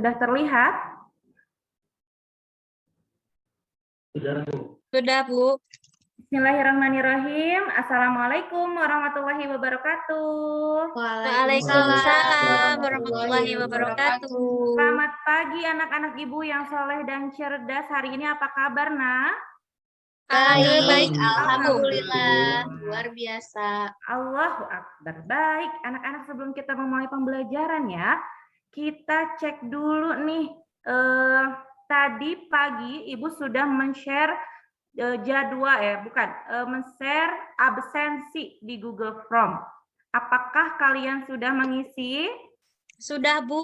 Sudah terlihat? Sudah, Bu. Bismillahirrahmanirrahim. Assalamualaikum warahmatullahi wabarakatuh. Waalaikumsalam warahmatullahi wabarakatuh. Selamat pagi anak-anak ibu yang soleh dan cerdas. Hari ini apa kabar, Nak? Baik, alhamdulillah. Luar biasa. Allahu Akbar. Baik, anak-anak, sebelum kita memulai pembelajaran ya, kita cek dulu nih. Tadi pagi Ibu sudah men-share men-share absensi di Google Form. Apakah kalian sudah mengisi? Sudah, Bu.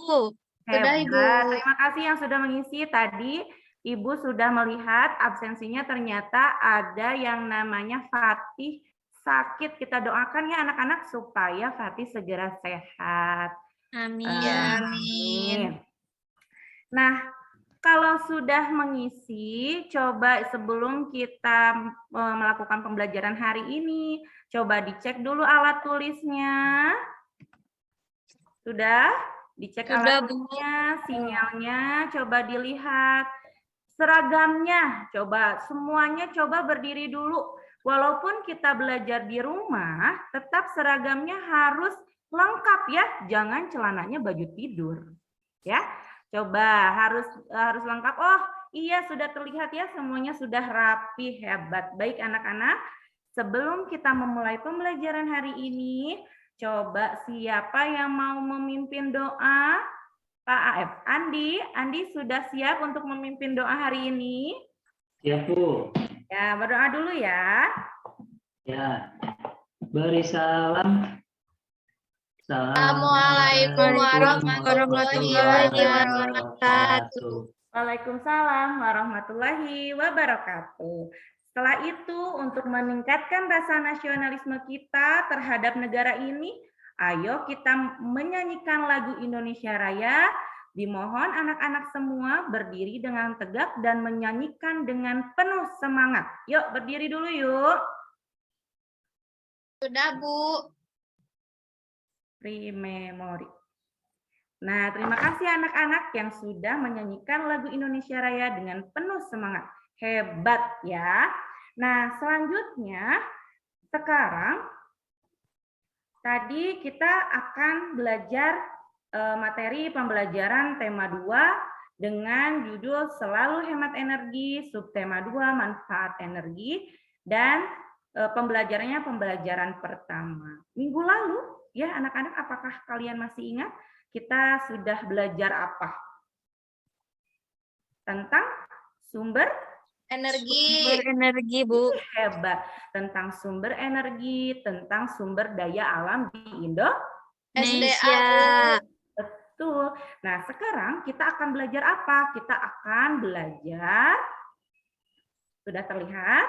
Sudah, Ibu. Terima kasih yang sudah mengisi. Tadi Ibu sudah melihat absensinya, ternyata ada yang namanya Fatih sakit. Kita doakan ya anak-anak supaya Fatih segera sehat. Amin. Nah, kalau sudah mengisi, coba sebelum kita melakukan pembelajaran hari ini, coba dicek dulu alat tulisnya. Sudah? Dicek alat tulisnya, sinyalnya, coba dilihat. Seragamnya, coba semuanya coba berdiri dulu. Walaupun kita belajar di rumah, tetap seragamnya harus lengkap ya. Jangan celananya baju tidur. Ya. Coba harus lengkap. Oh, iya sudah terlihat ya, semuanya sudah rapi, hebat. Baik anak-anak, sebelum kita memulai pembelajaran hari ini, coba siapa yang mau memimpin doa? Pak AF, Andi sudah siap untuk memimpin doa hari ini? Siap, Bu. Ya, berdoa dulu ya. Ya. Beri salam. Assalamualaikum warahmatullahi wabarakatuh. Waalaikumsalam warahmatullahi wabarakatuh. Setelah itu, untuk meningkatkan rasa nasionalisme kita terhadap negara ini, ayo kita menyanyikan lagu Indonesia Raya. Dimohon anak-anak semua berdiri dengan tegak dan menyanyikan dengan penuh semangat. Yuk, berdiri dulu yuk. Sudah, Bu. Rememori. Nah, terima kasih anak-anak yang sudah menyanyikan lagu Indonesia Raya dengan penuh semangat. Hebat ya. Nah, selanjutnya sekarang tadi kita akan belajar materi pembelajaran tema 2 dengan judul Selalu Hemat Energi, subtema 2 Manfaat Energi, dan pembelajarannya pembelajaran pertama. Minggu lalu ya anak-anak, apakah kalian masih ingat kita sudah belajar apa? Tentang sumber energi, Bu. Hebat. Tentang sumber energi, tentang sumber daya alam di Indonesia. Betul. Nah, sekarang kita akan belajar apa? Kita akan belajar, sudah terlihat?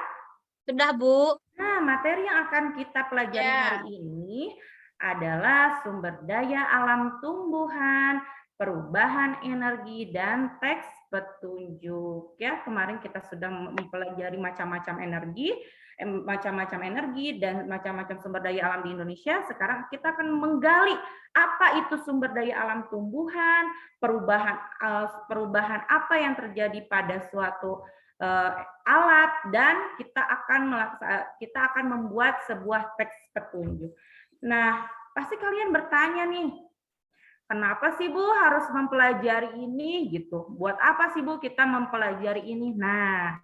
Sudah, Bu. Nah, materi yang akan kita pelajari hari ini adalah sumber daya alam tumbuhan, perubahan energi, dan teks petunjuk. Ya, kemarin kita sudah mempelajari macam-macam energi dan macam-macam sumber daya alam di Indonesia. Sekarang kita akan menggali apa itu sumber daya alam tumbuhan, perubahan apa yang terjadi pada suatu alat, dan kita akan membuat sebuah teks petunjuk. Nah, pasti kalian bertanya nih, kenapa sih Bu harus mempelajari ini gitu? Buat apa sih Bu kita mempelajari ini? Nah,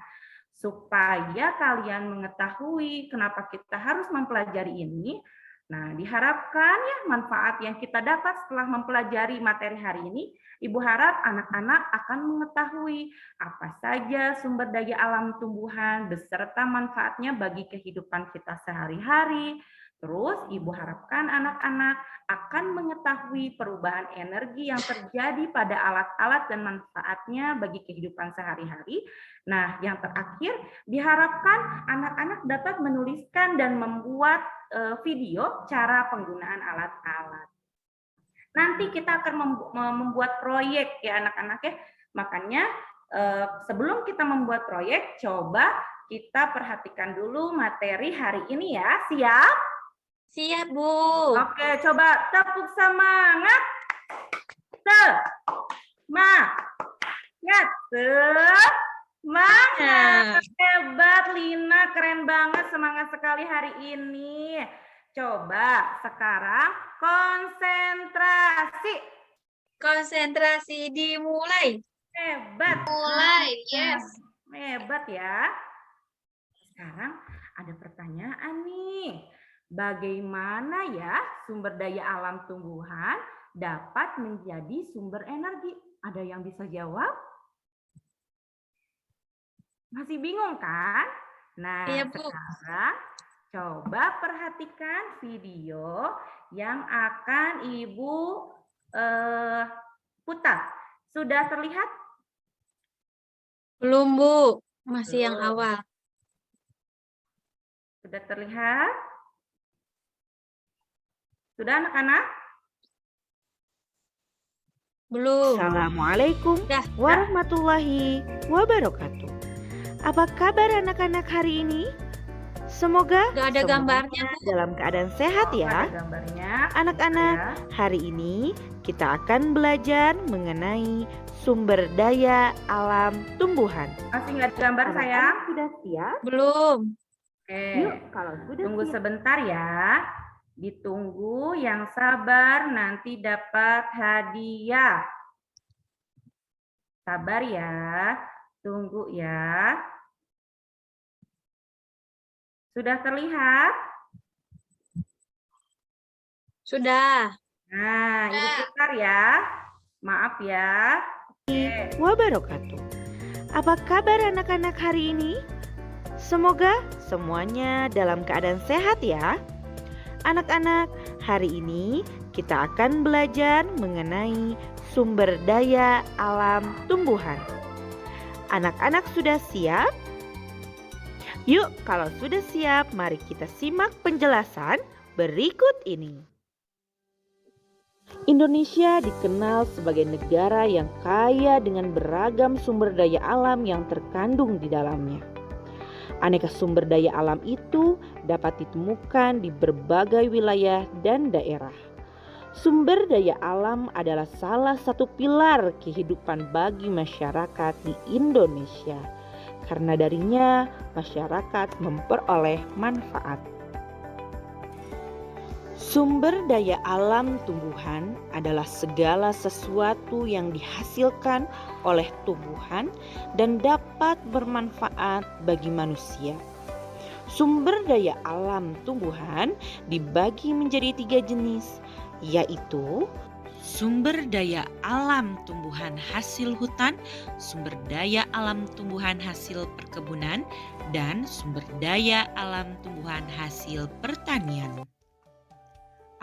supaya kalian mengetahui kenapa kita harus mempelajari ini. Nah, diharapkan ya manfaat yang kita dapat setelah mempelajari materi hari ini, Ibu harap anak-anak akan mengetahui apa saja sumber daya alam tumbuhan beserta manfaatnya bagi kehidupan kita sehari-hari. Terus Ibu harapkan anak-anak akan mengetahui perubahan energi yang terjadi pada alat-alat dan manfaatnya bagi kehidupan sehari-hari. Nah, yang terakhir diharapkan anak-anak dapat menuliskan dan membuat video cara penggunaan alat-alat. Nanti kita akan membuat proyek ya anak-anak ya. Makanya sebelum kita membuat proyek, coba kita perhatikan dulu materi hari ini ya. Siap? Siap, Bu. Oke, coba tepuk semangat. semangat. Hebat Lina, keren banget, semangat sekali hari ini. Coba sekarang konsentrasi. Konsentrasi dimulai. Hebat. Mulai, yes. Hebat ya. Sekarang ada pertanyaan nih. Bagaimana ya sumber daya alam tumbuhan dapat menjadi sumber energi? Ada yang bisa jawab? Masih bingung kan? Nah, Iya, Bu. sekarang coba perhatikan video yang akan Ibu putar. Sudah terlihat? Belum, Bu. Masih yang Belum. awal. Sudah terlihat? Sudah anak-anak? Belum. Assalamualaikum Dah. warahmatullahi wabarakatuh. Apa kabar anak-anak hari ini? Semoga Udah ada semuanya gambarnya, Bu. dalam keadaan sehat ya. Ada gambarnya. Anak-anak, Ya. hari ini kita akan belajar mengenai sumber daya alam tumbuhan. Masih nggak ada gambar sayang? Anak-anak sudah siap? Belum. Oke. Yuk, kalau sudah Tunggu siap. sebentar ya. Ditunggu yang sabar nanti dapat hadiah. Sabar ya. Tunggu ya. Sudah terlihat? Sudah. Nah, Ibu putar ya. Maaf ya. Oke. Wabarakatuh. Apa kabar anak-anak hari ini? Semoga semuanya dalam keadaan sehat ya. Anak-anak, hari ini kita akan belajar mengenai sumber daya alam tumbuhan. Anak-anak sudah siap? Yuk, kalau sudah siap, mari kita simak penjelasan berikut ini. Indonesia dikenal sebagai negara yang kaya dengan beragam sumber daya alam yang terkandung di dalamnya. Aneka sumber daya alam itu dapat ditemukan di berbagai wilayah dan daerah. Sumber daya alam adalah salah satu pilar kehidupan bagi masyarakat di Indonesia. Karena darinya masyarakat memperoleh manfaat. Sumber daya alam tumbuhan adalah segala sesuatu yang dihasilkan oleh tumbuhan dan dapat bermanfaat bagi manusia. Sumber daya alam tumbuhan dibagi menjadi 3 jenis, yaitu sumber daya alam tumbuhan hasil hutan, sumber daya alam tumbuhan hasil perkebunan, dan sumber daya alam tumbuhan hasil pertanian.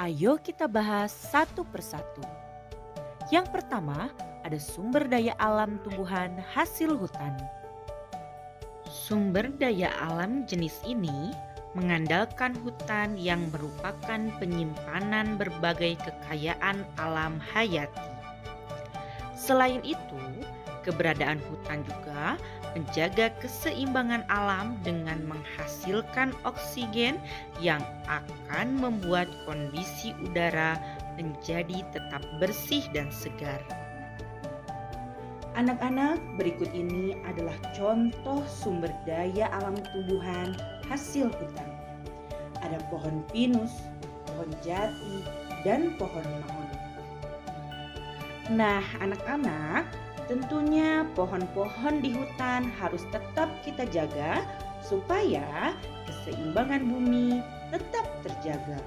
Ayo kita bahas satu persatu. Yang pertama, ada sumber daya alam tumbuhan hasil hutan. Sumber daya alam jenis ini mengandalkan hutan yang merupakan penyimpanan berbagai kekayaan alam hayati. Selain itu, keberadaan hutan juga menjaga keseimbangan alam dengan menghasilkan oksigen yang akan membuat kondisi udara menjadi tetap bersih dan segar. Anak-anak, berikut ini adalah contoh sumber daya alam tumbuhan hasil hutan. Ada pohon pinus, pohon jati, dan pohon mahoni. Nah, anak-anak, tentunya pohon-pohon di hutan harus tetap kita jaga supaya keseimbangan bumi tetap terjaga.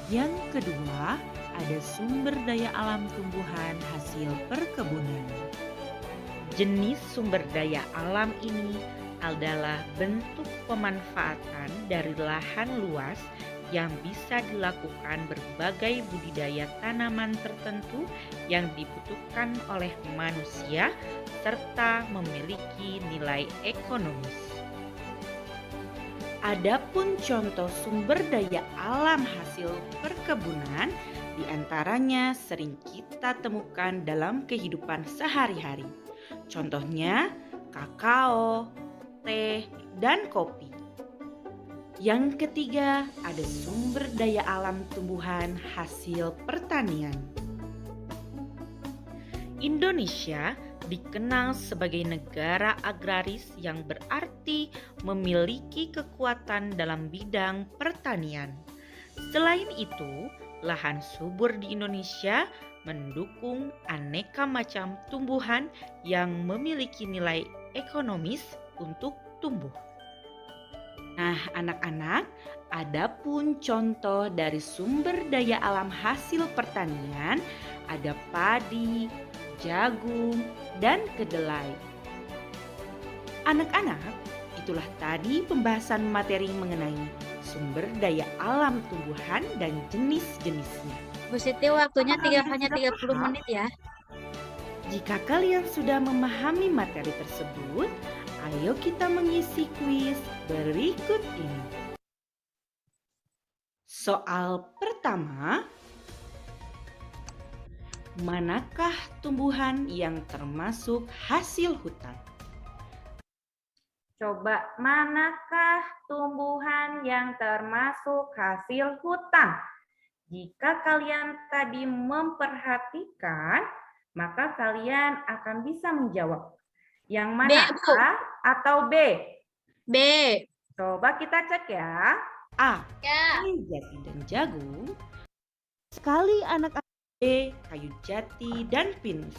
Yang kedua, ada sumber daya alam tumbuhan hasil perkebunan. Jenis sumber daya alam ini adalah bentuk pemanfaatan dari lahan luas yang bisa dilakukan berbagai budidaya tanaman tertentu yang dibutuhkan oleh manusia serta memiliki nilai ekonomis. Adapun contoh sumber daya alam hasil perkebunan diantaranya sering kita temukan dalam kehidupan sehari-hari. Contohnya kakao, teh, dan kopi. Yang ketiga, ada sumber daya alam tumbuhan hasil pertanian. Indonesia dikenal sebagai negara agraris yang berarti memiliki kekuatan dalam bidang pertanian. Selain itu, lahan subur di Indonesia mendukung aneka macam tumbuhan yang memiliki nilai ekonomis untuk tumbuh. Nah, anak-anak, adapun contoh dari sumber daya alam hasil pertanian ada padi, jagung, dan kedelai. Anak-anak, itulah tadi pembahasan materi mengenai sumber daya alam tumbuhan dan jenis-jenisnya. Bu Siti, waktunya Apakah hanya sudah 30 paham? menit ya. Jika kalian sudah memahami materi tersebut, ayo kita mengisi kuis berikut ini. Soal pertama, manakah tumbuhan yang termasuk hasil hutan? Coba, manakah tumbuhan yang termasuk hasil hutan? Jika kalian tadi memperhatikan, maka kalian akan bisa menjawab. Yang B, mana Bu. A atau B? B. Coba kita cek ya. A. Ya. Kayu jati dan jagung. Sekali anak-anak. B. Kayu jati dan pinus.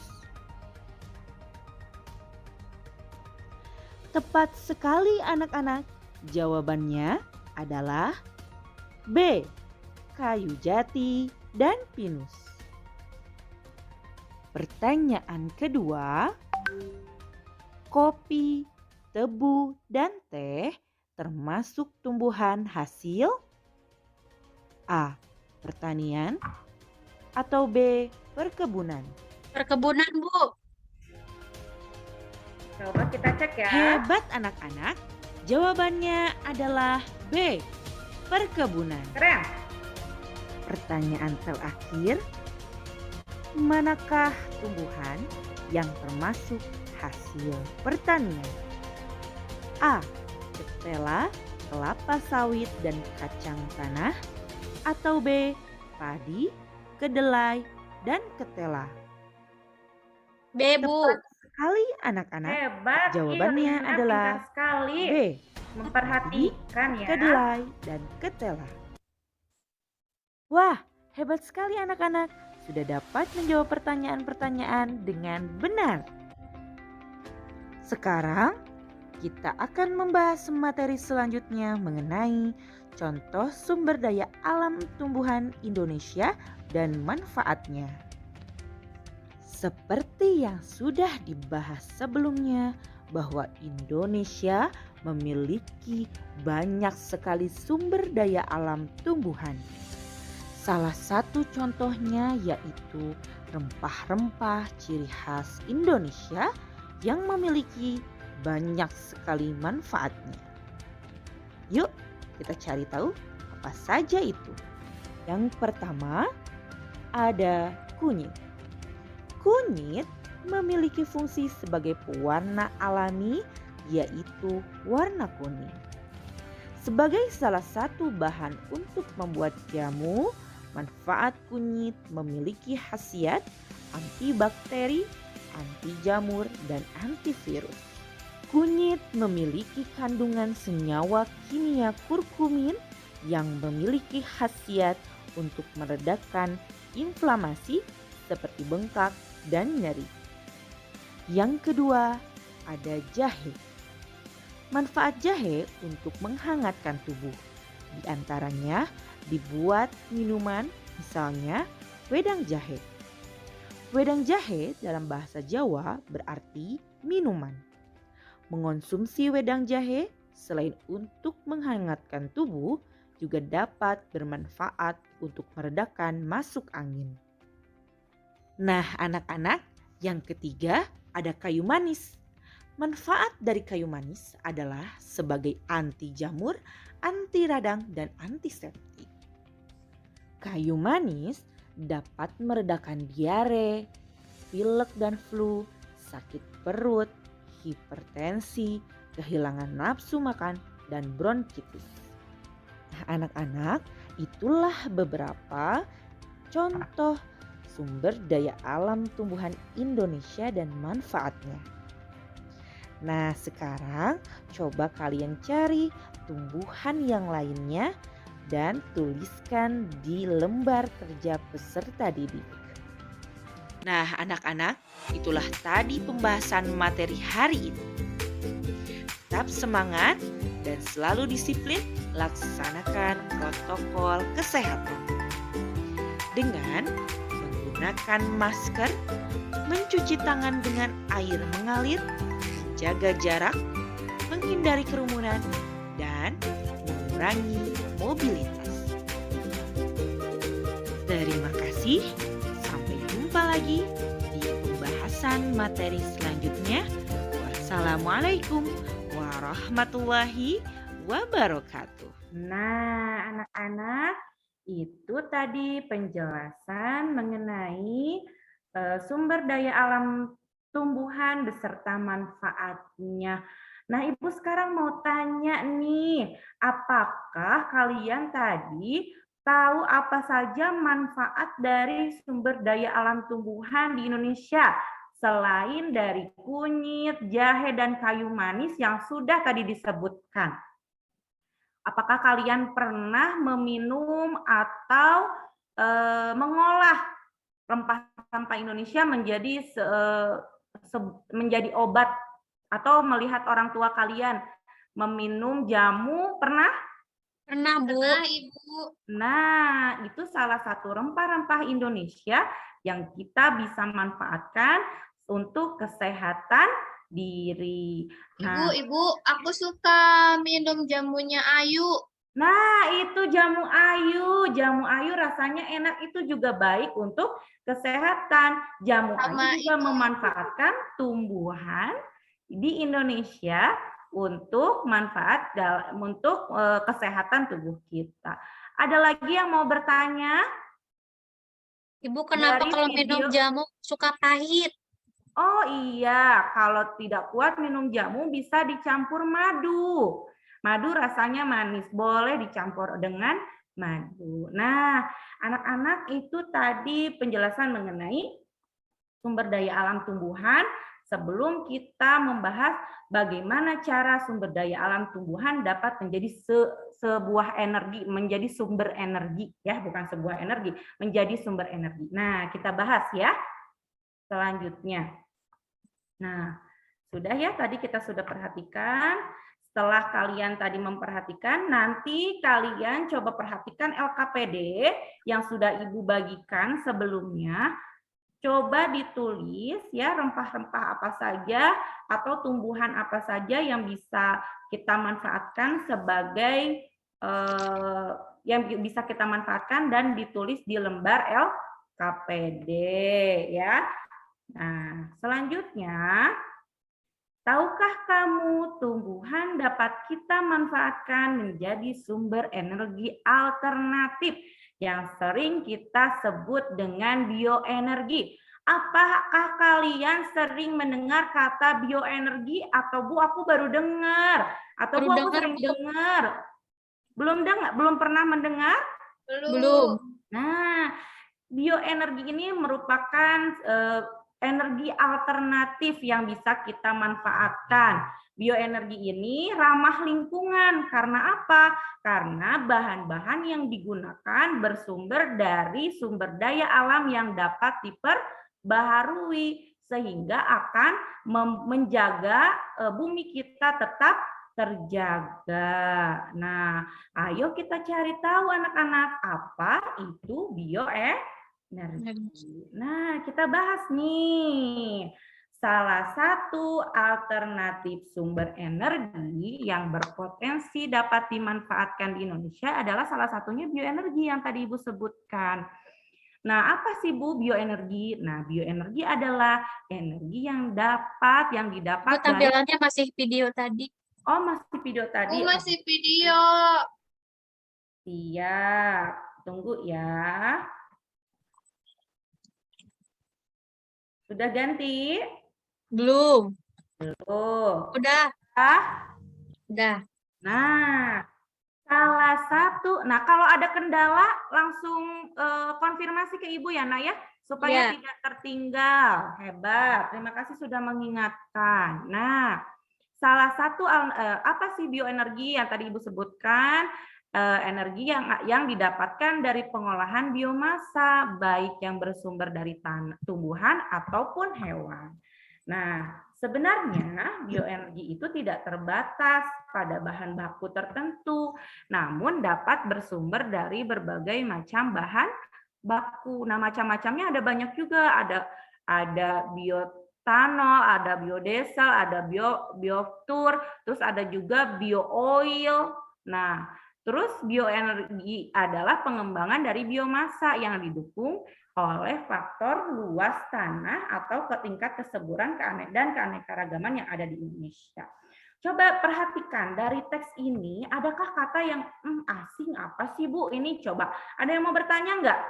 Tepat sekali anak-anak. Jawabannya adalah B. Kayu jati dan pinus. Pertanyaan kedua, kopi, tebu, dan teh termasuk tumbuhan hasil A. Pertanian atau B. Perkebunan? Perkebunan, Bu. Coba kita cek ya. Hebat anak-anak. Jawabannya adalah B. Perkebunan. Keren. Pertanyaan terakhir, manakah tumbuhan yang termasuk hasil pertanian? A. Ketela, kelapa sawit, dan kacang tanah. Atau B. Padi, kedelai, dan ketela. B, Bu. Tepat sekali anak-anak. Hebat. Jawabannya Iya, benar, adalah pintar sekali. B. Memperhatikan ya. Kedelai, dan ketela. Wah, hebat sekali anak-anak. Sudah dapat menjawab pertanyaan-pertanyaan dengan benar. Sekarang, kita akan membahas materi selanjutnya mengenai contoh sumber daya alam tumbuhan Indonesia dan manfaatnya. Seperti yang sudah dibahas sebelumnya, bahwa Indonesia memiliki banyak sekali sumber daya alam tumbuhan. Salah satu contohnya yaitu rempah-rempah ciri khas Indonesia yang memiliki banyak sekali manfaatnya. Yuk, kita cari tahu apa saja itu. Yang pertama, ada kunyit. Kunyit memiliki fungsi sebagai pewarna alami, yaitu warna kuning. Sebagai salah satu bahan untuk membuat jamu, manfaat kunyit memiliki khasiat antibakteri, anti jamur, dan antivirus. Kunyit memiliki kandungan senyawa kimia kurkumin yang memiliki khasiat untuk meredakan inflamasi seperti bengkak dan nyeri. Yang kedua, ada jahe. Manfaat jahe untuk menghangatkan tubuh. Di antaranya dibuat minuman, misalnya wedang jahe. Wedang jahe dalam bahasa Jawa berarti minuman. Mengonsumsi wedang jahe selain untuk menghangatkan tubuh, juga dapat bermanfaat untuk meredakan masuk angin. Nah, anak-anak, yang ketiga ada kayu manis. Manfaat dari kayu manis adalah sebagai anti jamur, anti radang, dan antiseptik. Kayu manis dapat meredakan diare, pilek dan flu, sakit perut, hipertensi, kehilangan nafsu makan, dan bronkitis. Nah, anak-anak, itulah beberapa contoh sumber daya alam tumbuhan Indonesia dan manfaatnya. Nah, sekarang coba kalian cari tumbuhan yang lainnya dan tuliskan di lembar kerja peserta didik. Nah, anak-anak, itulah tadi pembahasan materi hari ini. Tetap semangat dan selalu disiplin laksanakan protokol kesehatan. Dengan menggunakan masker, mencuci tangan dengan air mengalir, menjaga jarak, menghindari kerumunan, dan mengurangi mobilitas. Terima kasih. Sampai jumpa lagi di pembahasan materi selanjutnya. Wassalamualaikum warahmatullahi wabarakatuh. Nah, anak-anak, itu tadi penjelasan mengenai sumber daya alam tumbuhan beserta manfaatnya. Nah, Ibu sekarang mau tanya nih, apakah kalian tadi tahu apa saja manfaat dari sumber daya alam tumbuhan di Indonesia selain dari kunyit, jahe, dan kayu manis yang sudah tadi disebutkan? Apakah kalian pernah meminum atau mengolah rempah-rempah Indonesia menjadi obat, atau melihat orang tua kalian meminum jamu? Pernah? Pernah, Bu. Ibu. Nah, itu salah satu rempah-rempah Indonesia yang kita bisa manfaatkan untuk kesehatan diri. Ibu, aku suka minum jamunya Ayu. Nah, itu jamu ayu. Jamu ayu rasanya enak, itu juga baik untuk kesehatan. Jamu ayu juga memanfaatkan tumbuhan di Indonesia untuk manfaat untuk kesehatan tubuh kita. Ada lagi yang mau bertanya? Ibu, kenapa kalau minum jamu suka pahit? Oh iya, kalau tidak kuat minum jamu bisa dicampur madu. Madu rasanya manis, boleh dicampur dengan madu. Nah, anak-anak, itu tadi penjelasan mengenai sumber daya alam tumbuhan. Sebelum kita membahas bagaimana cara sumber daya alam tumbuhan dapat menjadi sebuah energi, menjadi sumber energi, ya, bukan sebuah energi, menjadi sumber energi. Nah, kita bahas ya selanjutnya. Nah, sudah ya, tadi kita sudah perhatikan. Setelah kalian tadi memperhatikan, nanti kalian coba perhatikan LKPD yang sudah Ibu bagikan sebelumnya. Coba ditulis ya, rempah-rempah apa saja atau tumbuhan apa saja yang bisa kita manfaatkan sebagai yang bisa kita manfaatkan, dan ditulis di lembar LKPD ya. Nah, selanjutnya, tahukah kamu tumbuhan dapat kita manfaatkan menjadi sumber energi alternatif yang sering kita sebut dengan bioenergi? Apakah kalian sering mendengar kata bioenergi? Atau Bu, aku baru dengar? Atau Bu, aku sering dengar? Belum dengar? Belum pernah mendengar? Belum. Nah, bioenergi ini merupakan energi alternatif yang bisa kita manfaatkan. Bioenergi ini ramah lingkungan. Karena apa? Karena bahan-bahan yang digunakan bersumber dari sumber daya alam yang dapat diperbaharui, sehingga akan menjaga bumi kita tetap terjaga. Nah, ayo kita cari tahu anak-anak, apa itu bioenergi. Nah, kita bahas nih. Salah satu alternatif sumber energi yang berpotensi dapat dimanfaatkan di Indonesia adalah salah satunya bioenergi yang tadi Ibu sebutkan. Nah, apa sih Bu bioenergi? Nah, bioenergi adalah energi yang didapat Tampilannya masih video tadi. Oh, masih video tadi. Masih video. Siap. Tunggu ya. Sudah ganti? Belum. Belum. Udah. Ah? Udah. Nah, Salah satu. Nah, kalau ada kendala langsung konfirmasi ke Ibu ya, Nak ya, supaya Iya. tidak tertinggal. Hebat. Terima kasih sudah mengingatkan. Nah, salah satu apa sih bioenergi yang tadi Ibu sebutkan? Energi yang didapatkan dari pengolahan biomasa, baik yang bersumber dari tumbuhan ataupun hewan. Nah, sebenarnya bioenergi itu tidak terbatas pada bahan baku tertentu, namun dapat bersumber dari berbagai macam bahan baku. Nah, macam-macamnya ada banyak juga. Ada bioetanol, ada biodiesel, ada biofuel, terus ada juga bioil. Nah, terus bioenergi adalah pengembangan dari biomasa yang didukung oleh faktor luas tanah atau tingkat kesuburan dan keanekaragaman yang ada di Indonesia. Coba perhatikan dari teks ini, adakah kata yang asing apa sih Bu? Ini coba, ada yang mau bertanya nggak?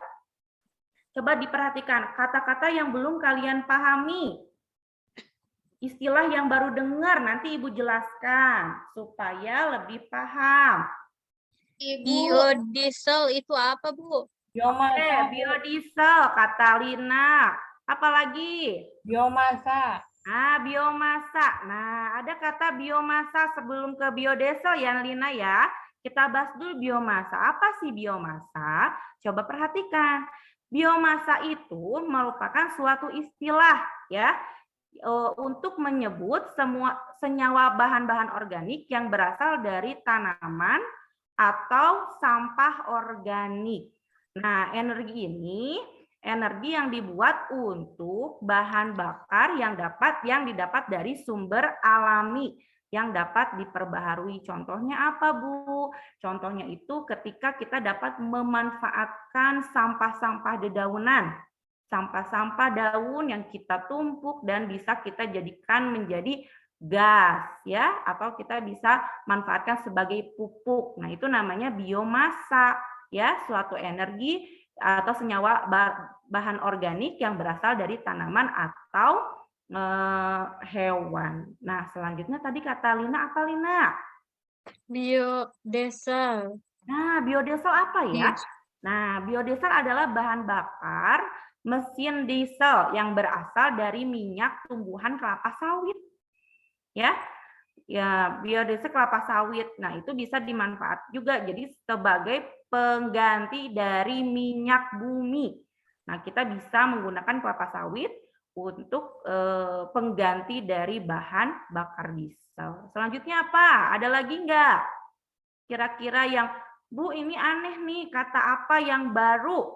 Coba diperhatikan kata-kata yang belum kalian pahami. Istilah yang baru dengar, nanti Ibu jelaskan supaya lebih paham. Ibu, Biodiesel itu apa, Bu? Biomasa. Biodiesel, kata Lina. Apalagi? Biomasa. Biomasa. Nah, ada kata biomasa sebelum ke biodiesel ya, Lina ya. Kita bahas dulu biomasa. Apa sih biomasa? Coba perhatikan. Biomasa itu merupakan suatu istilah ya untuk menyebut semua senyawa bahan-bahan organik yang berasal dari tanaman atau sampah organik. Nah, energi ini energi yang dibuat untuk bahan bakar yang didapat dari sumber alami yang dapat diperbaharui. Contohnya apa, Bu? Contohnya itu ketika kita dapat memanfaatkan sampah-sampah dedaunan, sampah-sampah daun yang kita tumpuk dan bisa kita jadikan menjadi gas ya, atau kita bisa manfaatkan sebagai pupuk. Nah, itu namanya biomasa ya, suatu energi atau senyawa bahan organik yang berasal dari tanaman atau hewan. Nah, selanjutnya tadi kata Lina apa, Lina? Biodiesel. Nah, biodiesel apa ya? Nah, biodiesel adalah bahan bakar mesin diesel yang berasal dari minyak tumbuhan kelapa sawit. Ya, biodiesel kelapa sawit. Nah, itu bisa dimanfaat juga jadi sebagai pengganti dari minyak bumi. Nah, kita bisa menggunakan kelapa sawit untuk pengganti dari bahan bakar diesel. Selanjutnya apa? Ada lagi nggak? Kira-kira yang, Bu, ini aneh nih, kata apa yang baru?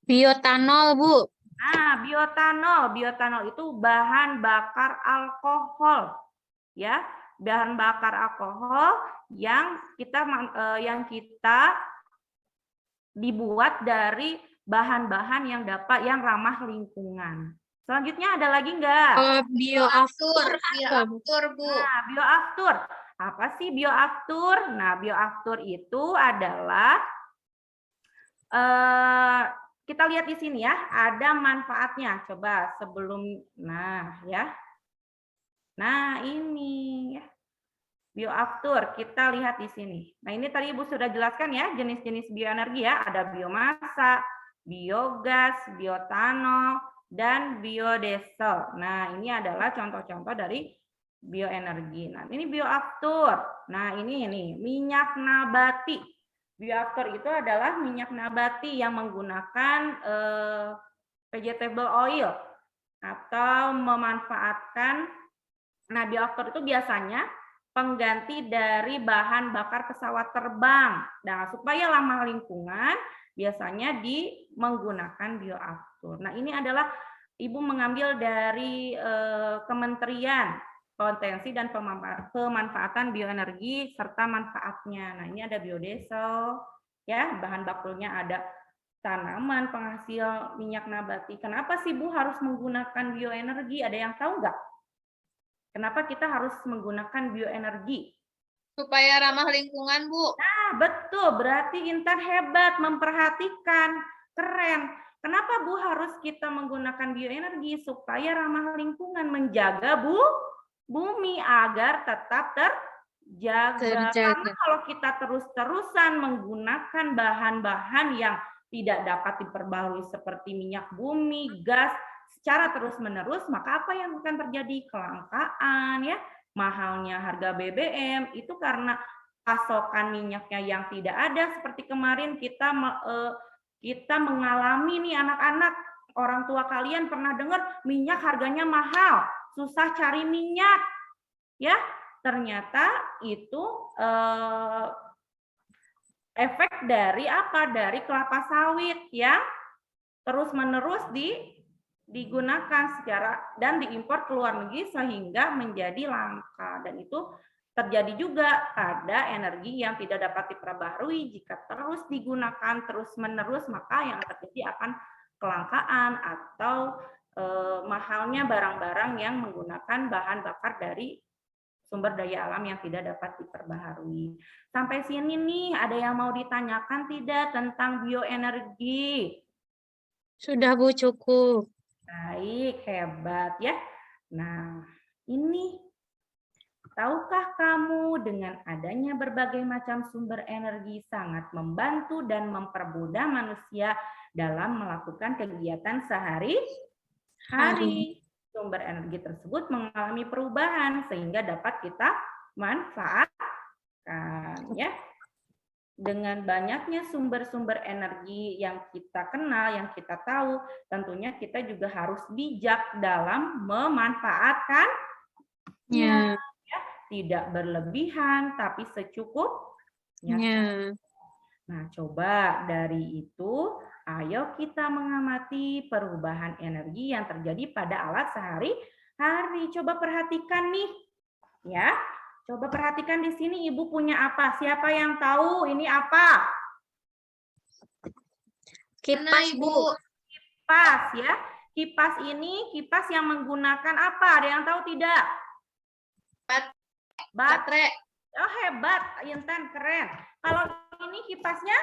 Bioetanol, Bu. Nah, bioetanol. Bioetanol itu bahan bakar alkohol. Ya, bahan bakar alkohol yang kita dibuat dari bahan-bahan yang ramah lingkungan. Selanjutnya ada lagi nggak? Bioaftur. bioaftur, Bu. Nah, bioaftur. Apa sih bioaftur? Nah, bioaftur itu adalah kita lihat di sini ya, ada manfaatnya. Coba sebelum, nah ya. Nah, ini ya. Bioaftur, kita lihat di sini. Nah, ini tadi Ibu sudah jelaskan ya, jenis-jenis bioenergi ya. Ada biomasa, biogas, bioetanol, dan biodiesel. Nah, ini adalah contoh-contoh dari bioenergi. Nah, ini bioaftur. Nah, ini minyak nabati. Bioaftur itu adalah minyak nabati yang menggunakan vegetable oil atau memanfaatkan. Nah, bioaftur itu biasanya pengganti dari bahan bakar pesawat terbang. Nah, supaya ramah lingkungan, biasanya menggunakan bioaftur. Nah, ini adalah Ibu mengambil dari Kementerian Potensi dan Pemanfaatan Bioenergi serta manfaatnya. Nah, ini ada biodiesel, ya, bahan bakunya ada tanaman penghasil minyak nabati. Kenapa sih Bu harus menggunakan bioenergi? Ada yang tahu nggak? Kenapa kita harus menggunakan bioenergi? Supaya ramah lingkungan, Bu. Nah, betul. Berarti Intan hebat, memperhatikan. Keren. Kenapa Bu harus kita menggunakan bioenergi? Supaya ramah lingkungan, menjaga bumi agar tetap Jaga. Terjaga. Karena kalau kita terus-terusan menggunakan bahan-bahan yang tidak dapat diperbarui seperti minyak bumi, gas secara terus-menerus, maka apa yang akan terjadi? Kelangkaan, ya, mahalnya harga BBM itu karena pasokan minyaknya yang tidak ada. Seperti kemarin kita mengalami nih, anak-anak, orang tua kalian pernah dengar minyak harganya mahal, susah cari minyak, ya. Ternyata itu efek dari apa? Dari kelapa sawit yang terus-menerus digunakan secara dan diimpor ke luar negeri sehingga menjadi langka, dan itu terjadi juga pada energi yang tidak dapat diperbarui. Jika terus digunakan terus-menerus, maka yang terjadi akan kelangkaan atau mahalnya barang-barang yang menggunakan bahan bakar dari sumber daya alam yang tidak dapat diperbaharui. Sampai sini nih, ada yang mau ditanyakan tidak tentang bioenergi? Sudah Bu, cukup. Baik, hebat ya. Nah, ini tahukah kamu dengan adanya berbagai macam sumber energi sangat membantu dan mempermudah manusia dalam melakukan kegiatan sehari-hari. Sumber energi tersebut mengalami perubahan sehingga dapat kita manfaatkan, ya. Dengan banyaknya sumber-sumber energi yang kita kenal, yang kita tahu, tentunya kita juga harus bijak dalam memanfaatkannya. Ya, tidak berlebihan tapi secukupnya. Nah, coba dari itu, ayo kita mengamati perubahan energi yang terjadi pada alat sehari-hari. Coba perhatikan nih, ya. Coba perhatikan di sini, Ibu punya apa? Siapa yang tahu ini apa? Kipas, Bu. Kipas, ya. Kipas ini kipas yang menggunakan apa? Ada yang tahu tidak? Baterai. Oh, hebat, Intan, keren. Kalau ini kipasnya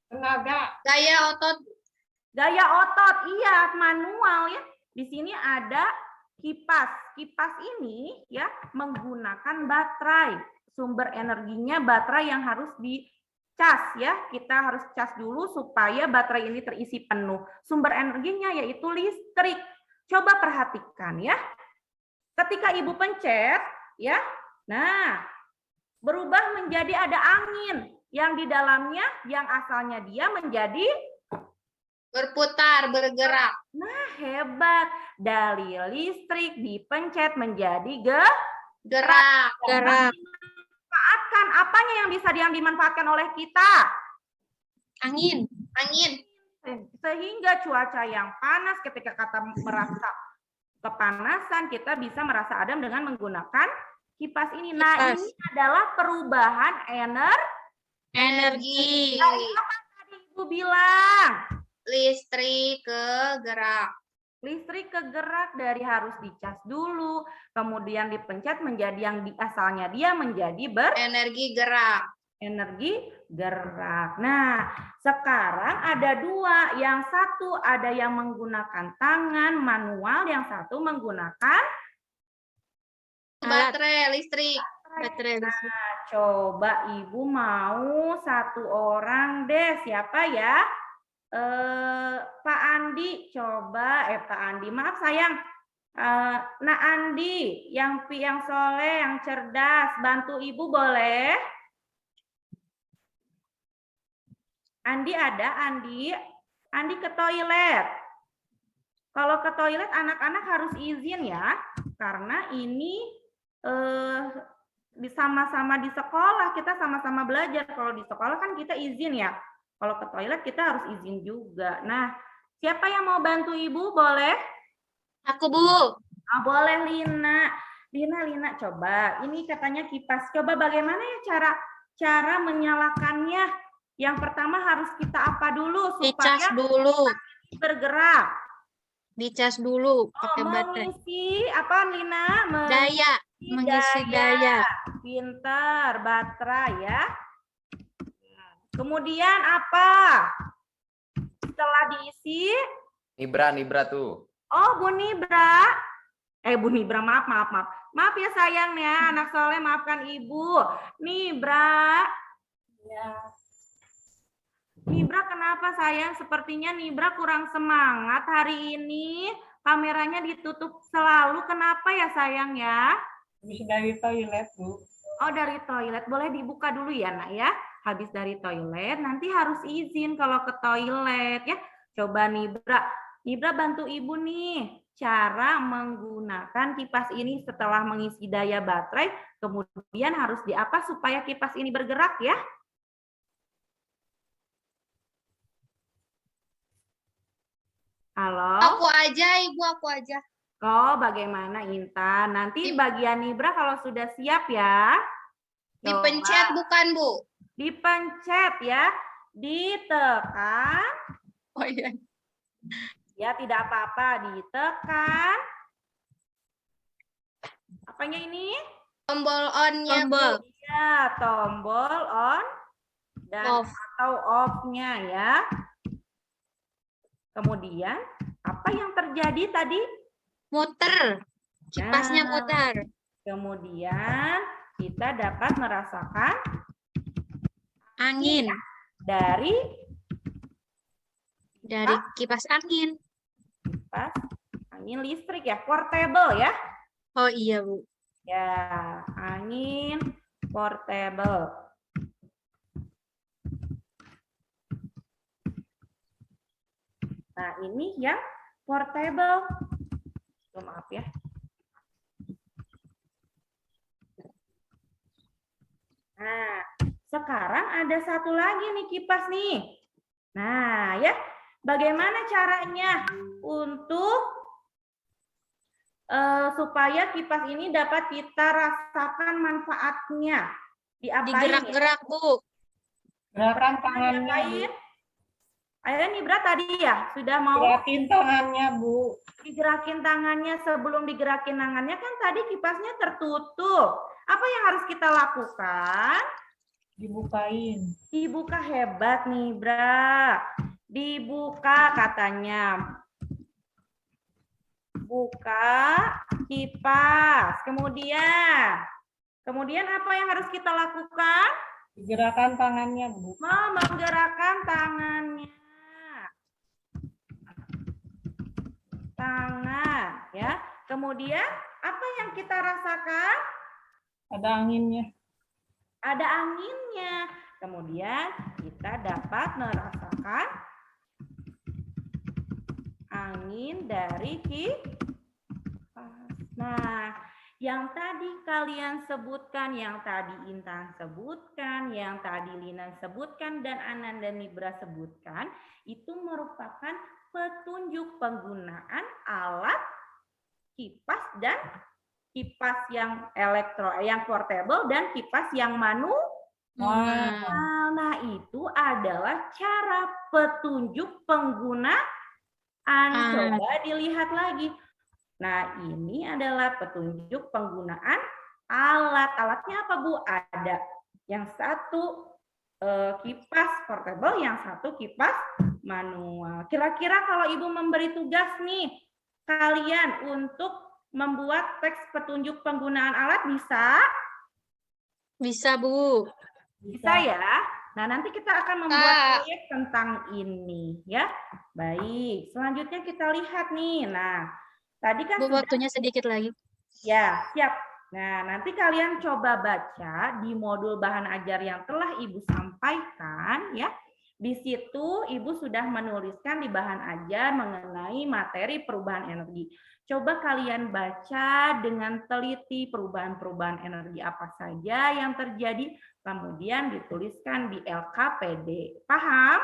tenaga. Gaya otot. Gaya otot, iya, manual ya. Di sini ada kipas. Kipas ini ya menggunakan baterai. Sumber energinya baterai yang harus dicas ya. Kita harus cas dulu supaya baterai ini terisi penuh. Sumber energinya yaitu listrik. Coba perhatikan ya. Ketika Ibu pencet ya, nah, berubah menjadi ada angin yang di dalamnya, yang asalnya dia menjadi Berputar, bergerak. Nah, hebat. Dari listrik dipencet menjadi Gerak. Dimanfaatkan. Apanya yang bisa dimanfaatkan oleh kita? Angin. Sehingga cuaca yang panas, ketika kita merasa kepanasan, kita bisa merasa adem dengan menggunakan kipas ini. Nah, ini adalah perubahan Energi. Apa tadi Ibu bilang? Listrik ke gerak. Listrik ke gerak dari harus dicas dulu, kemudian dipencet menjadi yang asalnya dia menjadi Energi gerak. energi gerak. Nah, sekarang ada dua. Yang satu ada yang menggunakan tangan manual, yang satu menggunakan Baterai listrik. Baterai. Nah, coba Ibu mau satu orang deh. Siapa ya? Pak Andi, coba. Pak Andi, maaf sayang. Nah, Andi, yang soleh, yang cerdas, bantu Ibu boleh? Andi ada, Andi? Andi ke toilet. Kalau ke toilet anak-anak harus izin ya, karena ini sama-sama di sekolah, kita sama-sama belajar. Kalau di sekolah kan kita izin ya. Kalau ke toilet kita harus izin juga. Nah, siapa yang mau bantu Ibu? Boleh? Aku, Bu. Boleh, Lina. Lina, coba. Ini katanya kipas. Coba bagaimana ya cara menyalakannya? Yang pertama harus kita apa dulu Dicas supaya dulu. bergerak? Dicas dulu pakai baterai. Mengisi apa, Lina? Daya. Mengisi daya. Pintar, baterai ya. Kemudian apa? Setelah diisi? Nibra tuh. Oh, Bu Nibra. Bu Nibra, maaf. Maaf ya sayang ya, anak soleh maafkan ibu. Nibra. Nibra kenapa sayang? Sepertinya Nibra kurang semangat hari ini. Kameranya ditutup selalu. Kenapa ya sayang ya? Habis dari toilet, Bu. Oh dari toilet. Boleh dibuka dulu ya nak ya. Habis dari toilet nanti harus izin kalau ke toilet ya. Coba Nibra. Nibra bantu ibu nih. Cara menggunakan kipas ini setelah mengisi daya baterai. Kemudian harus diapa supaya kipas ini bergerak ya. Halo? Aku aja, Ibu, aku aja. Oh, bagaimana Intan? Nanti bagian Nibra kalau sudah siap ya. Dipencet Coba. bukan, Bu? Dipencet ya. Ditekan. Oh iya. Ya, tidak apa-apa. Ditekan. Apanya ini? Tombol on-nya, Bu. Tombol. Ya, tombol on dan Off. atau off-nya ya. Kemudian, apa yang terjadi tadi? Muter. Kipasnya Nah. muter. Kemudian kita dapat merasakan Angin. dari Dari kipas angin. kipas angin listrik ya, portable ya. Oh iya, Bu. Ya, angin portable. Nah, ini yang portable. Oh, maaf ya. Nah, sekarang ada satu lagi nih kipas nih. Nah, ya, bagaimana caranya untuk supaya kipas ini dapat kita rasakan manfaatnya? Diapain ya? Digerak-gerak, Bu. Gerakan tangannya, Bu. Diapain? Ayo Nibra tadi ya sudah mau Gerakin tangannya, Bu. digerakin tangannya. Sebelum digerakin tangannya kan tadi kipasnya tertutup. Apa yang harus kita lakukan? Dibukain. Dibuka. Hebat Nibra. Dibuka katanya. Buka kipas. Kemudian apa yang harus kita lakukan? Gerakan tangannya, Bu. Menggerakkan tangannya. Tangan ya. Kemudian apa yang kita rasakan? Ada anginnya. Ada anginnya. Kemudian kita dapat merasakan angin dari kipas. Nah, yang tadi kalian sebutkan, yang tadi Intan sebutkan, yang tadi Lina sebutkan, dan Ananda Nibra sebutkan, itu merupakan petunjuk penggunaan alat kipas dan kipas yang yang portable dan kipas yang manual. Wah. Nah, itu adalah cara petunjuk penggunaan. Coba dilihat lagi. Nah, ini adalah petunjuk penggunaan alat. Alatnya apa, Bu? Ada yang satu kipas portable, yang satu kipas manual. Kira-kira kalau Ibu memberi tugas nih, kalian untuk membuat teks petunjuk penggunaan alat bisa? Bisa, Bu. Bisa ya? Nah, nanti kita akan membuat proyek tentang ini ya. Baik, selanjutnya kita lihat nih. Nah, tadi kan Bu, sudah waktunya sedikit lagi. ya, siap. Nah, nanti kalian coba baca di modul bahan ajar yang telah Ibu sampaikan ya. Di situ Ibu sudah menuliskan di bahan ajar mengenai materi perubahan energi. Coba kalian baca dengan teliti perubahan-perubahan energi apa saja yang terjadi, kemudian dituliskan di LKPD. Paham?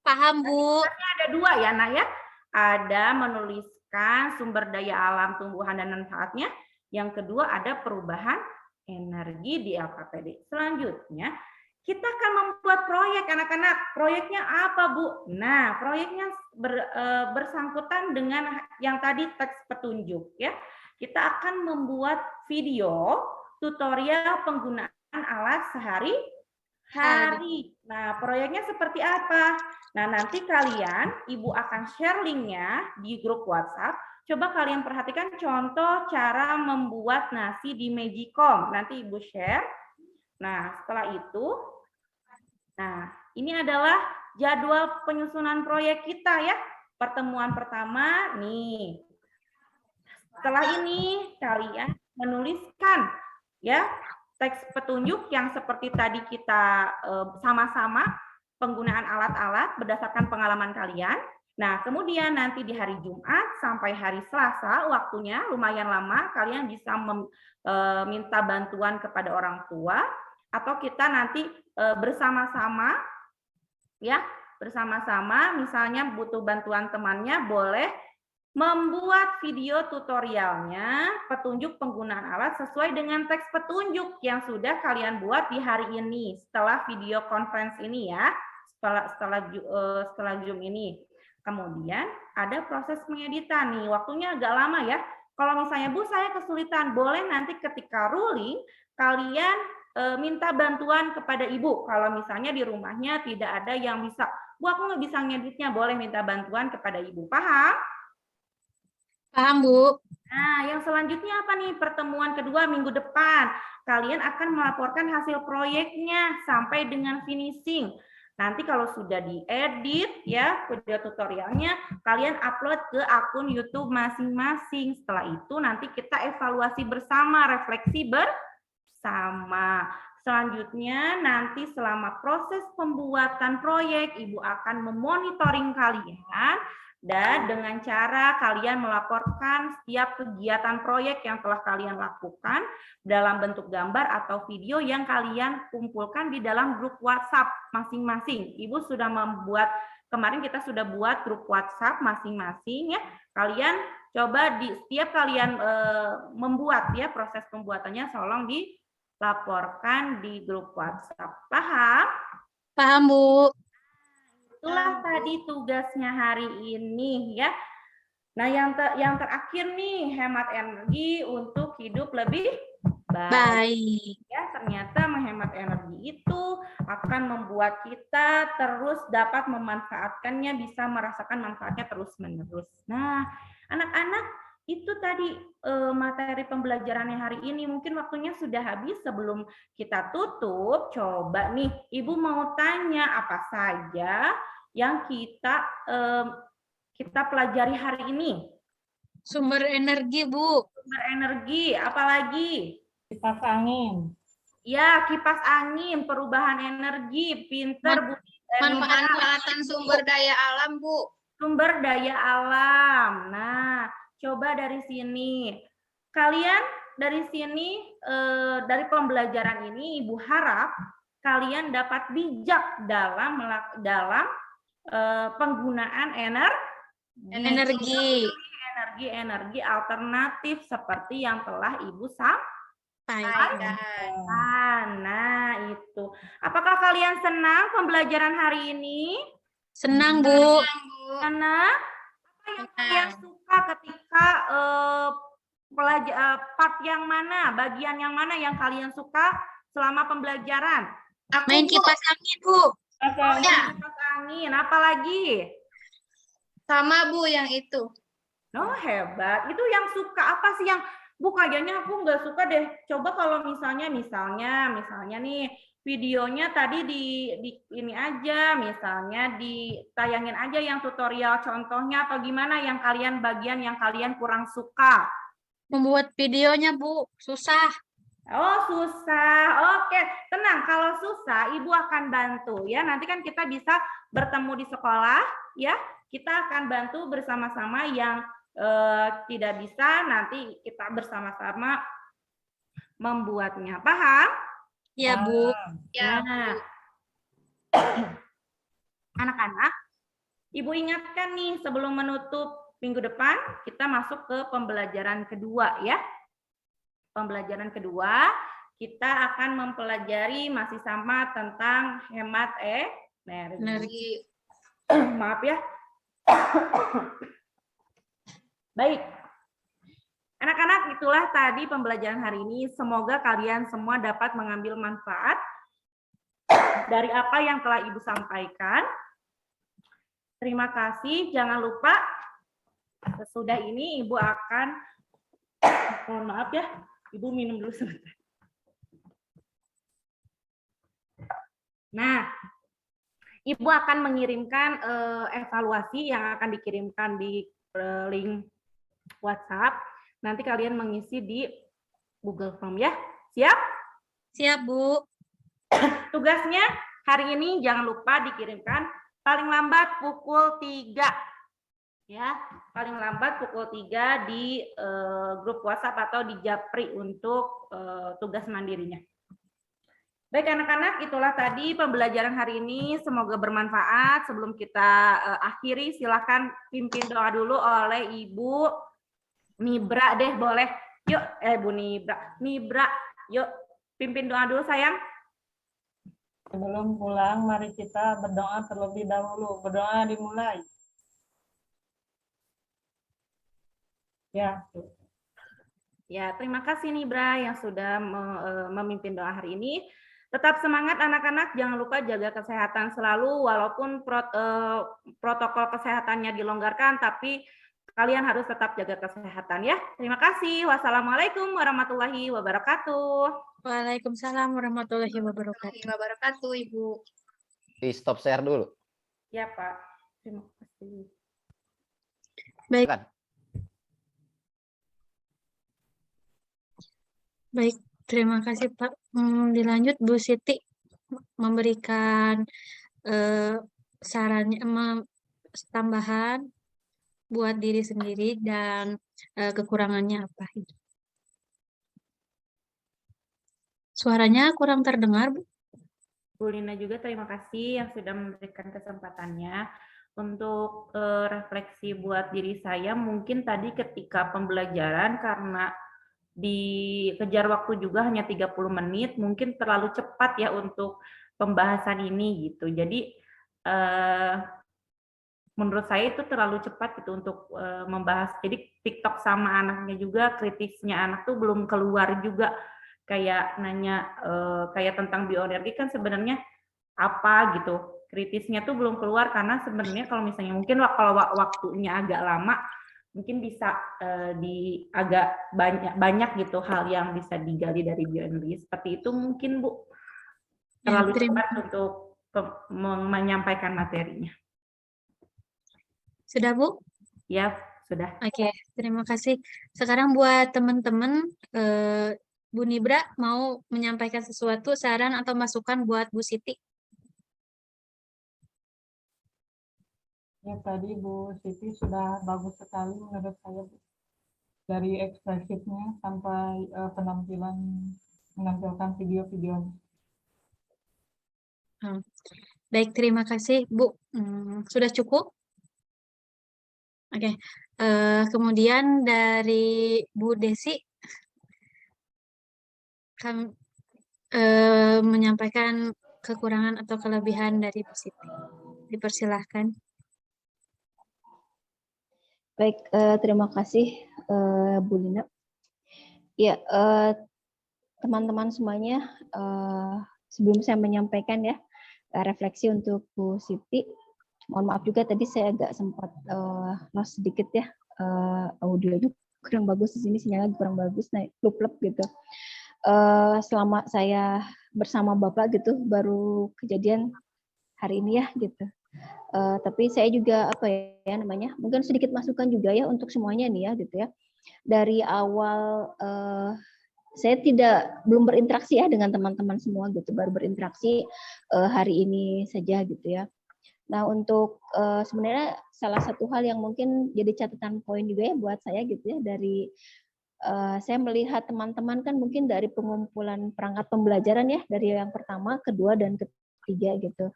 Paham, Bu. Ada dua ya, Nak ya. Ada menuliskan sumber daya alam tumbuhan dan manfaatnya. Yang kedua ada perubahan energi di LKPD. Selanjutnya kita akan membuat proyek anak-anak. Proyeknya apa, Bu? Nah, proyeknya bersangkutan dengan yang tadi teks petunjuk ya. Kita akan membuat video tutorial penggunaan alat sehari-hari. Nah, proyeknya seperti apa? Nah, nanti kalian, Ibu akan share linknya di grup WhatsApp coba kalian perhatikan contoh cara membuat nasi di Magicom. Nanti Ibu share. Nah, setelah itu, nah ini adalah jadwal penyusunan proyek kita ya. Pertemuan pertama nih. Setelah ini kalian menuliskan ya teks petunjuk yang seperti tadi kita sama-sama penggunaan alat-alat berdasarkan pengalaman kalian. Nah, kemudian nanti di hari Jumat sampai hari Selasa waktunya lumayan lama, kalian bisa minta bantuan kepada orang tua atau kita nanti bersama-sama ya, bersama-sama misalnya butuh bantuan temannya boleh membuat video tutorialnya petunjuk penggunaan alat sesuai dengan teks petunjuk yang sudah kalian buat di hari ini setelah video conference ini ya, setelah Zoom ini. Kemudian ada proses pengeditan nih, waktunya agak lama ya. Kalau misalnya Bu saya kesulitan, boleh nanti ketika ruling kalian minta bantuan kepada Ibu. Kalau misalnya di rumahnya tidak ada yang bisa, Bu aku nggak bisa ngeditnya, boleh minta bantuan kepada Ibu. Paham? Paham, Bu. Nah, yang selanjutnya apa nih? Pertemuan kedua minggu depan. Kalian akan melaporkan hasil proyeknya sampai dengan finishing. Nanti kalau sudah diedit ya video tutorialnya, kalian upload ke akun YouTube masing-masing. Setelah itu nanti kita evaluasi bersama, refleksi bersama. Selanjutnya nanti selama proses pembuatan proyek, Ibu akan memonitoring kalian dan dengan cara kalian melaporkan setiap kegiatan proyek yang telah kalian lakukan dalam bentuk gambar atau video yang kalian kumpulkan di dalam grup WhatsApp masing-masing. Ibu sudah membuat, kemarin kita sudah buat grup WhatsApp masing-masing ya. Kalian coba di setiap kalian membuat ya proses pembuatannya tolong dilaporkan di grup WhatsApp. Paham? Paham, Bu. Itulah tadi tugasnya hari ini ya. Nah, yang terakhir nih, hemat energi untuk hidup lebih baik. Baik. Ya, ternyata menghemat energi itu akan membuat kita terus dapat memanfaatkannya, bisa merasakan manfaatnya terus-menerus. Nah, anak-anak, itu tadi materi pembelajarannya hari ini. Mungkin waktunya sudah habis. Sebelum kita tutup, coba nih Ibu mau tanya apa saja yang kita pelajari hari ini. Sumber energi, Bu. Sumber energi, apalagi? Kipas angin. Ya, kipas angin, perubahan energi, pinter Bu. Manfaatan sumber daya alam, Bu. Sumber daya alam. Nah, coba dari sini. Kalian dari sini, dari pembelajaran ini, Ibu harap kalian dapat bijak dalam penggunaan energi alternatif seperti yang telah Ibu sampaikan. Nah, itu. Apakah kalian senang pembelajaran hari ini? Senang, Bu. Senang? Apa yang kalian suka ketika part yang mana, bagian yang mana yang kalian suka selama pembelajaran? Main kipas angin, Bu. Ya. Kipas angin, apalagi? Sama, Bu, yang itu. Oh, hebat. Itu yang suka apa sih yang Bu kayaknya aku nggak suka deh. Coba kalau misalnya nih videonya tadi di ini aja, misalnya ditayangin aja yang tutorial contohnya atau gimana yang bagian yang kalian kurang suka. Membuat videonya, Bu, susah. Oh, susah. Oke, tenang. Kalau susah, Ibu akan bantu ya. Nanti kan kita bisa bertemu di sekolah ya. Kita akan bantu bersama-sama yang tidak bisa, nanti kita bersama-sama membuatnya. Paham? Ya, Bu. Ya, Nah, anak-anak, Ibu ingatkan nih sebelum menutup minggu depan, kita masuk ke pembelajaran kedua ya. Pembelajaran kedua, kita akan mempelajari masih sama tentang hemat energi. Maaf ya. Baik. Anak-anak, itulah tadi pembelajaran hari ini. Semoga kalian semua dapat mengambil manfaat dari apa yang telah Ibu sampaikan. Terima kasih. Jangan lupa Sesudah ini Ibu akan, mohon maaf ya, Ibu minum dulu sebentar. Nah, Ibu akan mengirimkan evaluasi yang akan dikirimkan di link WhatsApp. Nanti kalian mengisi di Google Form ya. Siap? Siap, Bu. Tugasnya hari ini jangan lupa dikirimkan paling lambat pukul 3. Ya, paling lambat pukul 3 di grup WhatsApp atau di Japri untuk tugas mandirinya. Baik anak-anak, itulah tadi pembelajaran hari ini. Semoga bermanfaat. Sebelum kita akhiri, silakan pimpin doa dulu oleh Ibu Nibra deh, boleh. Yuk, Bu Nibra. Nibra, yuk pimpin doa dulu sayang. Sebelum pulang, mari kita berdoa terlebih dahulu. Berdoa dimulai. Ya, Ya, terima kasih Nibra yang sudah memimpin doa hari ini. Tetap semangat anak-anak, jangan lupa jaga kesehatan selalu walaupun protokol kesehatannya dilonggarkan, tapi kalian harus tetap jaga kesehatan ya. Terima kasih. Wassalamualaikum warahmatullahi wabarakatuh. Waalaikumsalam warahmatullahi wabarakatuh. Ibu. Di stop share dulu. Ya Pak, terima kasih. Baik. Kan? Baik, terima kasih Pak. Dilanjut Bu Siti memberikan sarannya, tambahan buat diri sendiri dan kekurangannya apa. Suaranya kurang terdengar, Bu. Bu Lina juga terima kasih yang sudah memberikan kesempatannya untuk refleksi buat diri saya. Mungkin tadi ketika pembelajaran karena dikejar waktu juga hanya 30 menit, mungkin terlalu cepat ya untuk pembahasan ini gitu. Jadi menurut saya itu terlalu cepat gitu untuk membahas. Jadi TikTok sama anaknya juga, kritisnya anak tuh belum keluar juga. Kayak nanya kayak tentang bioenergi kan sebenarnya apa gitu. Kritisnya tuh belum keluar karena sebenarnya kalau misalnya mungkin kalau waktunya agak lama, mungkin bisa agak banyak gitu hal yang bisa digali dari bioenergi. Seperti itu mungkin Bu, terlalu cepat untuk menyampaikan materinya. Sudah Bu? Ya, sudah. Oke, terima kasih. Sekarang buat teman-teman, Bu Nibra mau menyampaikan sesuatu, saran atau masukan buat Bu Siti? ya tadi Bu Siti sudah bagus sekali menurut saya, Bu. Dari ekspresifnya sampai penampilan menampilkan video-video. Baik, terima kasih Bu. Sudah cukup? Oke. Kemudian dari Bu Desi kami menyampaikan kekurangan atau kelebihan dari Bu Siti. Dipersilahkan. Baik, terima kasih Bu Lina. Ya, teman-teman semuanya, sebelum saya menyampaikan ya refleksi untuk Bu Siti, mohon maaf juga tadi saya agak sempat lost sedikit ya, audionya kurang bagus di sini, sinyalnya kurang bagus, naik klub gitu. Selama saya bersama Bapak gitu baru kejadian hari ini ya gitu. Tapi saya juga mungkin sedikit masukan juga ya untuk semuanya nih ya gitu ya. Dari awal saya belum berinteraksi ya dengan teman-teman semua gitu, baru berinteraksi hari ini saja gitu ya. Nah untuk sebenarnya salah satu hal yang mungkin jadi catatan poin juga ya buat saya gitu ya, dari saya melihat teman-teman kan mungkin dari pengumpulan perangkat pembelajaran ya, dari yang pertama, kedua, dan ketiga gitu.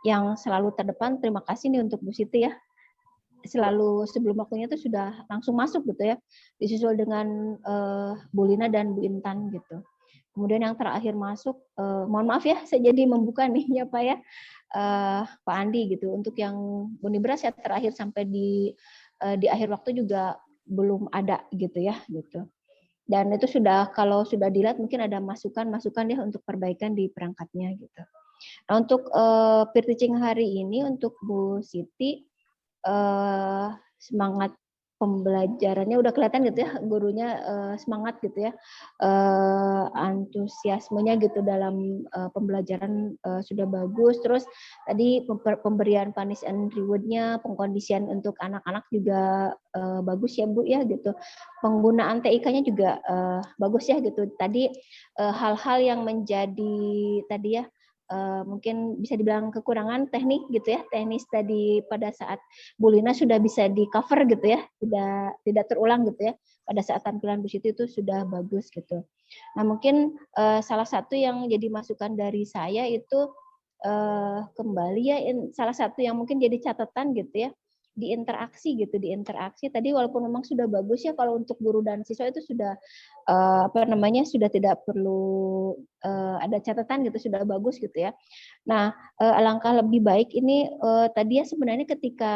Yang selalu terdepan, terima kasih nih untuk Bu Siti ya. Selalu sebelum waktunya itu sudah langsung masuk gitu ya. Disusul dengan Bu Lina dan Bu Intan gitu. Kemudian yang terakhir masuk, mohon maaf ya, saya jadi membuka nih ya Pak ya, Pak Andi gitu. Untuk yang Bu Nibra saya terakhir sampai di akhir waktu juga belum ada gitu ya gitu. Dan itu sudah, kalau sudah dilihat mungkin ada masukan ya untuk perbaikan di perangkatnya gitu. Nah, untuk peer teaching hari ini untuk Bu Siti, semangat pembelajarannya udah kelihatan gitu ya, gurunya semangat gitu ya, antusiasmenya gitu dalam pembelajaran sudah bagus. Terus tadi pemberian punish and reward-nya, pengkondisian untuk anak-anak juga bagus ya Bu ya gitu. Penggunaan TIK-nya juga bagus ya gitu. Tadi hal-hal yang menjadi tadi ya mungkin bisa dibilang kekurangan teknik gitu ya, teknis tadi pada saat Bu Lina sudah bisa di cover gitu ya, tidak terulang gitu ya, pada saat tampilan Bu Siti itu sudah bagus gitu. Nah mungkin salah satu yang jadi masukan dari saya itu kembali ya, salah satu yang mungkin jadi catatan gitu ya, di interaksi gitu, di interaksi tadi walaupun memang sudah bagus ya kalau untuk guru dan siswa itu sudah sudah tidak perlu ada catatan gitu, sudah bagus gitu ya. Nah, alangkah lebih baik ini tadi ya sebenarnya ketika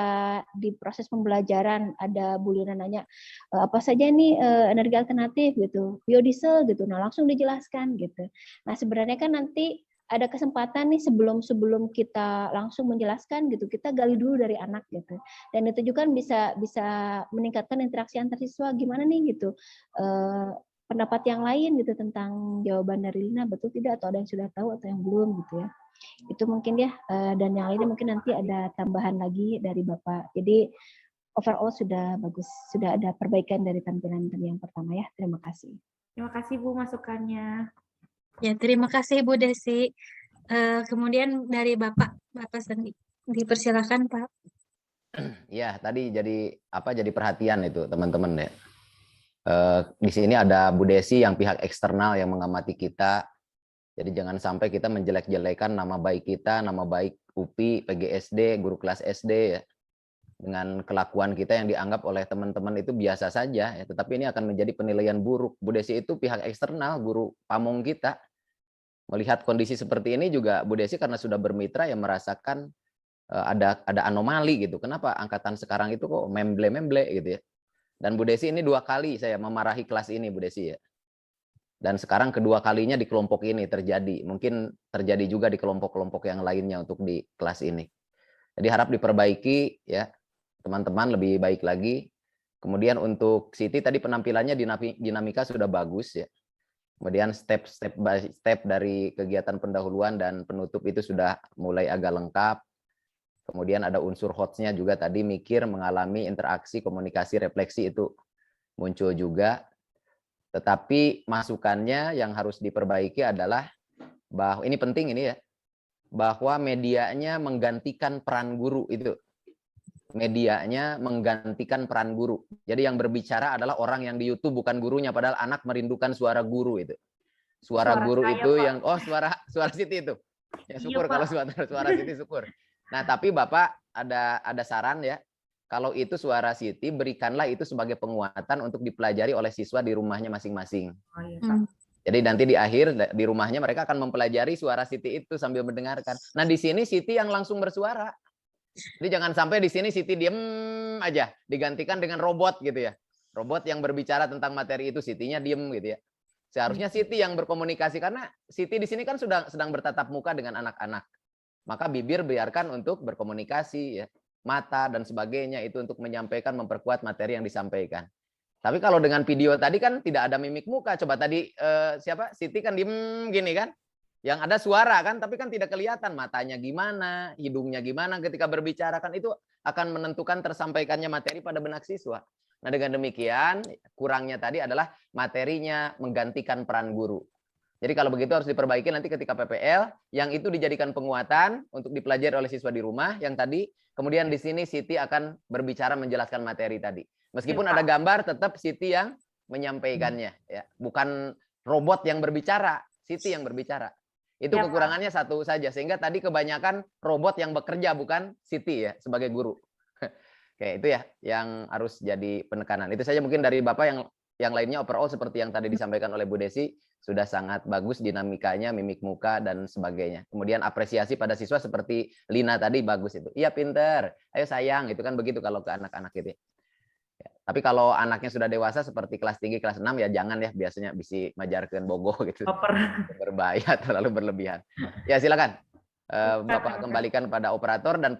di proses pembelajaran ada Bu Lina nanya apa saja nih energi alternatif gitu, biodiesel gitu. Nah, langsung dijelaskan gitu. Nah, sebenarnya kan nanti ada kesempatan nih sebelum kita langsung menjelaskan gitu, kita gali dulu dari anak gitu. Dan itu juga kan bisa meningkatkan interaksi antar siswa, gimana nih gitu. Pendapat yang lain gitu tentang jawaban dari Lina, betul tidak, atau ada yang sudah tahu atau yang belum gitu ya. Itu mungkin ya, dan yang lainnya mungkin nanti ada tambahan lagi dari Bapak. Jadi overall sudah bagus, sudah ada perbaikan dari tampilan yang pertama ya. Terima kasih. Terima kasih Bu masukannya. Ya, terima kasih Bu Desi. Kemudian dari Bapak Sandi, dipersilakan Pak. Ya, tadi jadi perhatian itu teman-teman ya. Di sini ada Bu Desi yang pihak eksternal yang mengamati kita. Jadi jangan sampai kita menjelek-jelekan nama baik kita, nama baik UPI, PGSD, guru kelas SD ya. Dengan kelakuan kita yang dianggap oleh teman-teman itu biasa saja ya, tetapi ini akan menjadi penilaian buruk. Bu Desi itu pihak eksternal, guru pamong kita. Melihat kondisi seperti ini juga Bu Desi karena sudah bermitra yang merasakan ada anomali gitu. Kenapa angkatan sekarang itu kok memble-memble gitu ya. Dan Bu Desi ini 2 kali saya memarahi kelas ini Bu Desi ya. Dan sekarang kedua kalinya di kelompok ini terjadi. Mungkin terjadi juga di kelompok-kelompok yang lainnya untuk di kelas ini. Jadi harap diperbaiki ya teman-teman, lebih baik lagi. Kemudian untuk Siti tadi penampilannya dinamika sudah bagus ya. Kemudian step by step dari kegiatan pendahuluan dan penutup itu sudah mulai agak lengkap. Kemudian ada unsur hotsnya juga tadi, mikir, mengalami, interaksi, komunikasi, refleksi itu muncul juga. Tetapi masukannya yang harus diperbaiki adalah bahwa ini penting ini ya, bahwa medianya menggantikan peran guru itu. Medianya menggantikan peran guru. Jadi yang berbicara adalah orang yang di YouTube, bukan gurunya, padahal anak merindukan suara guru itu. Suara guru itu Pak. Yang suara Siti itu. Ya syukur kalau suara Siti syukur. Nah, tapi Bapak ada saran ya. Kalau itu suara Siti, berikanlah itu sebagai penguatan untuk dipelajari oleh siswa di rumahnya masing-masing. Oh, iya, Pak. Jadi nanti di akhir di rumahnya mereka akan mempelajari suara Siti itu sambil mendengarkan. Nah, di sini Siti yang langsung bersuara. Jadi jangan sampai di sini Siti diem aja, digantikan dengan robot gitu ya. Robot yang berbicara tentang materi itu, Sitinya diem gitu ya. Seharusnya Siti yang berkomunikasi, karena Siti di sini kan sedang bertatap muka dengan anak-anak. Maka bibir biarkan untuk berkomunikasi ya. Mata dan sebagainya itu untuk menyampaikan, memperkuat materi yang disampaikan. Tapi kalau dengan video tadi kan tidak ada mimik muka. Coba tadi Siti kan diem gini kan. Yang ada suara kan, tapi kan tidak kelihatan matanya gimana, hidungnya gimana ketika berbicara, kan itu akan menentukan tersampaikannya materi pada benak siswa. Nah, dengan demikian kurangnya tadi adalah materinya menggantikan peran guru. Jadi kalau begitu harus diperbaiki nanti ketika PPL, yang itu dijadikan penguatan untuk dipelajari oleh siswa di rumah, yang tadi, kemudian di sini Siti akan berbicara menjelaskan materi tadi. Meskipun ada gambar, tetap Siti yang menyampaikannya, ya, bukan robot yang berbicara, Siti yang berbicara. Itu ya, kekurangannya Pak. Satu saja, sehingga tadi kebanyakan robot yang bekerja, bukan Siti ya sebagai guru. Oke, itu ya yang harus jadi penekanan. Itu saja mungkin dari Bapak, yang lainnya overall seperti yang tadi disampaikan oleh Bu Desi, sudah sangat bagus dinamikanya, mimik muka dan sebagainya. Kemudian apresiasi pada siswa seperti Lina tadi bagus itu. Iya pinter, ayo sayang, itu kan begitu kalau ke anak-anak gitu. Ya, tapi kalau anaknya sudah dewasa seperti kelas 3, kelas 6 ya jangan ya, biasanya bisa majarkeun bogoh gitu. Berbahaya, terlalu berlebihan. Ya silakan. Bapak kembalikan pada operator dan